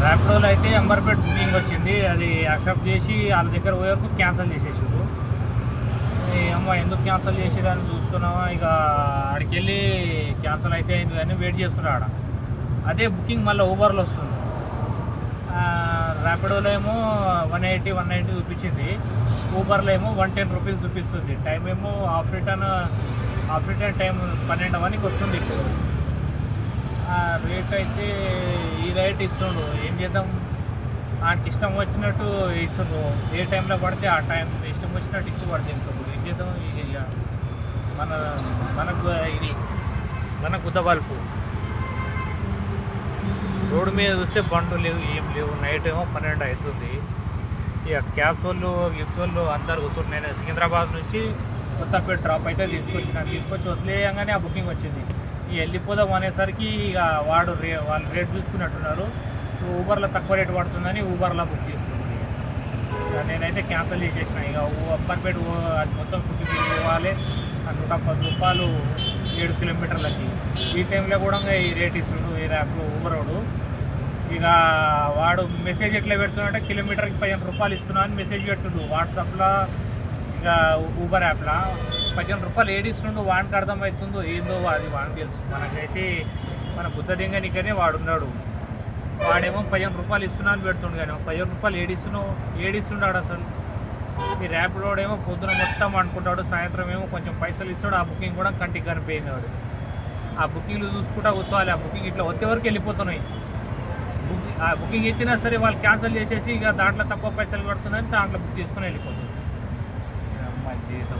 ర్యాపిడోలో అయితే అంబర్పేట్ బుకింగ్ వచ్చింది, అది యాక్సెప్ట్ చేసి వాళ్ళ దగ్గర పోయే వరకు క్యాన్సిల్ చేసేసారు. అమ్మ ఎందుకు క్యాన్సిల్ చేసేదాన్ని చూస్తున్నావా, ఇక ఆడికి వెళ్ళి క్యాన్సిల్ అయితే అయింది కానీ వెయిట్ చేస్తున్నారు ఆడ. అదే బుకింగ్ మళ్ళీ ఊబర్లో వస్తుంది. ర్యాపిడోలో ఏమో 180 చూపించింది, ఊబర్లో ఏమో 110 రూపీస్ చూపిస్తుంది. టైం ఏమో హాఫ్ రిటర్న్ టైం 12 వస్తుంది. ఇప్పుడు రేట్ అయితే ఈ రేట్ ఇస్తుండు, ఏం చేద్దాం, ఆయనకి ఇష్టం వచ్చినట్టు ఇస్తుండ్రు. ఏ టైంలో పడితే ఆ టైం ఇష్టం వచ్చినట్టు ఇచ్చి పడితే ఇప్పుడు ఏం చేద్దాం. ఇక మనకు ఇది మన గుద్దబల్పు రోడ్డు మీద చూస్తే బండ్లు లేవు, ఏం లేవు. నైట్ ఏమో 12 అవుతుంది. ఇక క్యాబ్స్ వాళ్ళు గిఫ్ట్స్ వాళ్ళు అందరు కూర్చుంటు. నేను సికింద్రాబాద్ నుంచి కొత్తపేట డ్రాప్ అయితే తీసుకొచ్చి వదిలేయంగానే ఆ బుకింగ్ వచ్చింది. ఇక వెళ్ళిపోదాం అనేసరికి ఇక వాళ్ళు రేట్ చూసుకున్నట్టున్నారు. ఊబర్లో తక్కువ రేటు పడుతుందని ఊబర్లో బుక్ చేసుకున్నాను. ఇక నేనైతే క్యాన్సిల్ చేసేసిన. ఇక అంబర్పేట అది మొత్తం చుట్టూ తిరిగి పోవాలి, 110 రూపాయలు 7 కిలోమీటర్లకి. ఈ టైంలో కూడా ఈ రేట్ ఇస్తుండు ఈ యాప్లో ఊబరోడు. ఇక వాడు మెసేజ్ ఎట్లా పెడుతున్నాడంటే కిలోమీటర్కి 15 రూపాయలు ఇస్తున్నా అని మెసేజ్ పెడుతుండు వాట్సాప్లో. ఇక ఊబర్ యాప్లో 15 రూపాయలు ఏడిస్తుండు, వాడికి అర్థమవుతుందో ఏందో అది వాడికి తెలుసు. మనకైతే మన బుద్ధ దింగనికనే వాడున్నాడు. వాడేమో 15 రూపాయలు ఇస్తున్నా అని పెడుతుండు, కానీ 15 రూపాయలు ఏడిస్తున్నాడు అసలు. ఈ ర్యాపిడోడేమో పొద్దున మొత్తం అనుకుంటాడు, సాయంత్రం ఏమో కొంచెం పైసలు ఇస్తాడు. ఆ బుకింగ్ కూడా కంటికి కనిపోయింది. వాడు ఆ బుకింగ్లు చూసుకుంటా కూర్చోవాలి. ఆ బుకింగ్ ఇట్లా వచ్చే వరకు వెళ్ళిపోతున్నాయి. ఆ బుకింగ్ ఇచ్చినా సరే వాళ్ళు క్యాన్సిల్ చేసేసి ఇక దాంట్లో తక్కువ పైసలు పడుతుందని దాంట్లో బుక్ చేసుకొని వెళ్ళిపోతుంది. అమ్మ జీవితం.